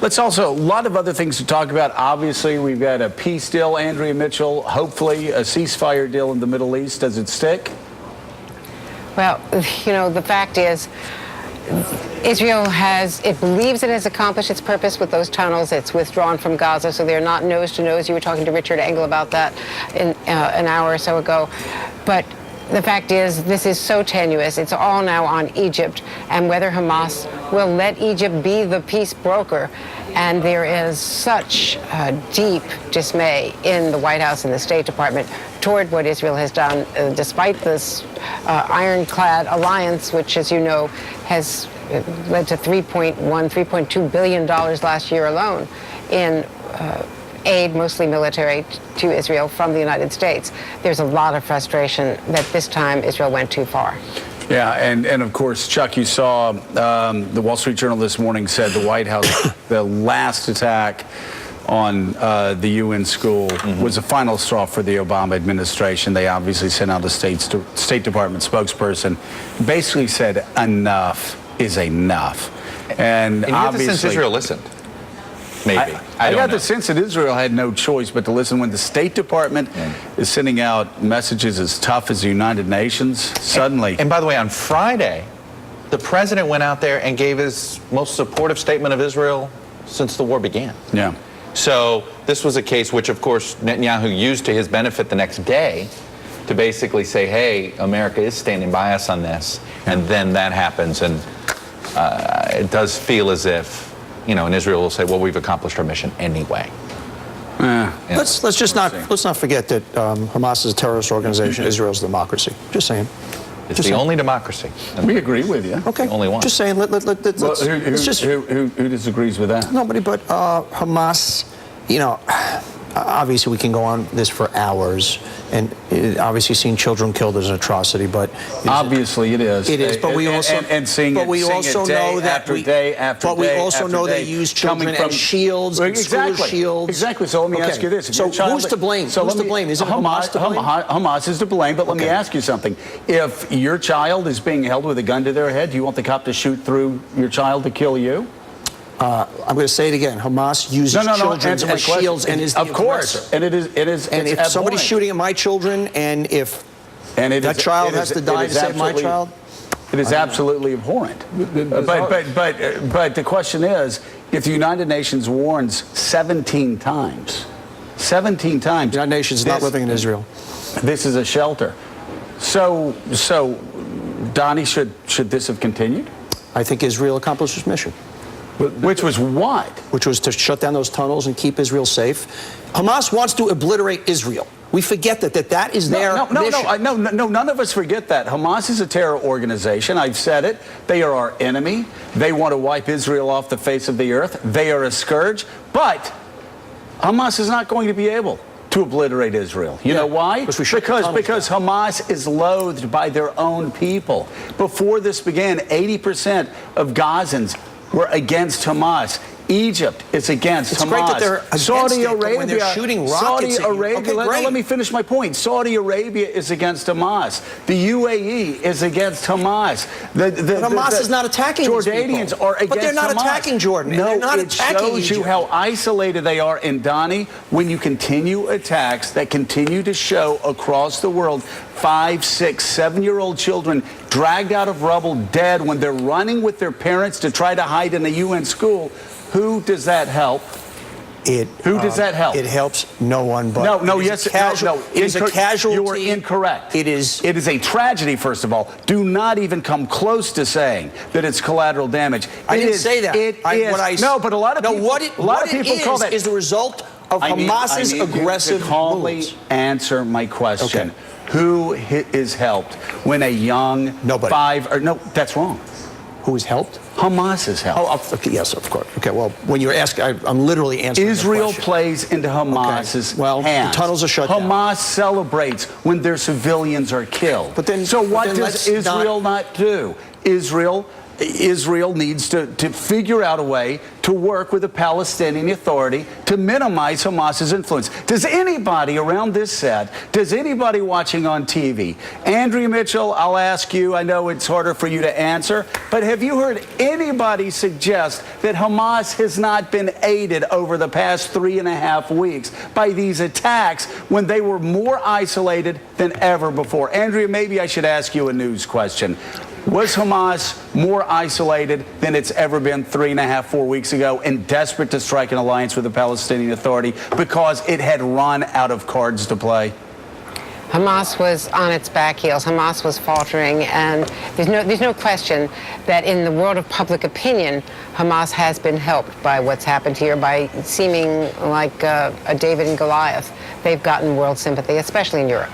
Let's also, a lot of other things to talk about. Obviously, we've got a peace deal, Andrea Mitchell. Hopefully, a ceasefire deal in the Middle East. Does it stick? Well, you know, the fact is, Israel it believes it has accomplished its purpose with those tunnels. It's withdrawn from Gaza, so they're not nose to nose. You were talking to Richard Engel about that an hour or so ago. But the fact is, this is so tenuous. It's all now on Egypt and whether Hamas will let Egypt be the peace broker. And there is such deep dismay in the White House and the State Department toward what Israel has done, despite this ironclad alliance, which, as you know, has led to $3.2 billion last year alone in aid, mostly military, to Israel from the United States. There's a lot of frustration that this time Israel went too far. Yeah, and of course, Chuck, you saw the Wall Street Journal this morning said the White House, the last attack on the UN school was a final straw for the Obama administration. They obviously sent out a State Department spokesperson, basically said enough is enough. And you get the sense Israel listened. Maybe. I got the sense that Israel had no choice but to listen when the State Department is sending out messages as tough as the United Nations. Suddenly. And by the way, on Friday, the president went out there and gave his most supportive statement of Israel since the war began. Yeah. So this was a case which, of course, Netanyahu used to his benefit the next day to basically say, hey, America is standing by us on this. And then that happens. And it does feel as if, you know, and Israel will say, well, we've accomplished our mission anyway. Let's not forget that Hamas is a terrorist organization. Israel is a democracy. Just saying. It's the only democracy. We agree with you. Okay. The only one. Just saying. Who disagrees with that? Nobody, but Hamas, you know, obviously we can go on this for hours, and obviously seeing children killed is an atrocity, but obviously it is. It is, but we also know that we also know they use children as shields, shields. Exactly. So let me ask you this: who's to blame? Is it Hamas to blame? Hamas is to blame. But let me ask you something: if your child is being held with a gun to their head, do you want the cop to shoot through your child to kill you? I'm going to say it again. Hamas uses children as shields and is the aggressor. Course, and it is. And if somebody's shooting at my children, and if that child has to die to save my child, it is absolutely abhorrent. But the question is, if the United Nations warns 17 times, the United Nations is not living in Israel. This is a shelter. So, Donnie, should this have continued? I think Israel accomplished its mission. Which was what? Which was to shut down those tunnels and keep Israel safe. Hamas wants to obliterate Israel. We forget that is their mission. No, none of us forget that. Hamas is a terror organization. I've said it. They are our enemy. They want to wipe Israel off the face of the earth. They are a scourge. But Hamas is not going to be able to obliterate Israel. You know why? Because Hamas is loathed by their own people. Before this began, 80% of Gazans were against Hamas. Egypt is against Hamas. It's great that they're against Saudi it, Arabia, when they're shooting rockets at you. Okay, great. Let me finish my point. Saudi Arabia is against Hamas. The UAE is against Hamas. But Hamas is not attacking Jordanians are against Hamas. But they're not attacking Jordan. No, they're not it attacking shows Egypt. you how isolated they are. And Donnie, when you continue attacks that continue to show across the world, 5, 6, 7-year-old children dragged out of rubble, dead, when they're running with their parents to try to hide in a UN school, who does that help? Who does that help? It helps no one but... It is a casualty. You are incorrect. It is a tragedy, first of all. Do not even come close to saying that it's collateral damage. I didn't say that. It is. No, but a lot of people... What it is the result of Hamas's aggressive calmly moves. Answer my question. Okay. Who is helped when a young... Nobody. That's wrong. Who is helped? Hamas is helped. Oh, okay, yes, of course. Okay, well, when you're asking, I'm literally answering Israel plays into Hamas's hands. The tunnels are shut down. Hamas celebrates when their civilians are killed. So what does Israel not do? Israel Israel needs to figure out a way to work with the Palestinian Authority to minimize Hamas's influence. Does anybody around this set, does anybody watching on TV, Andrea Mitchell, I'll ask you, I know it's harder for you to answer, but have you heard anybody suggest that Hamas has not been aided over the past 3.5 weeks by these attacks when they were more isolated than ever before? Andrea, maybe I should ask you a news question. Was Hamas more isolated than it's ever been 3.5, 4 weeks ago and desperate to strike an alliance with the Palestinian Authority because it had run out of cards to play? Hamas was on its back heels. Hamas was faltering, and there's no question that in the world of public opinion, Hamas has been helped by what's happened here, by seeming like a David and Goliath. They've gotten world sympathy, especially in Europe.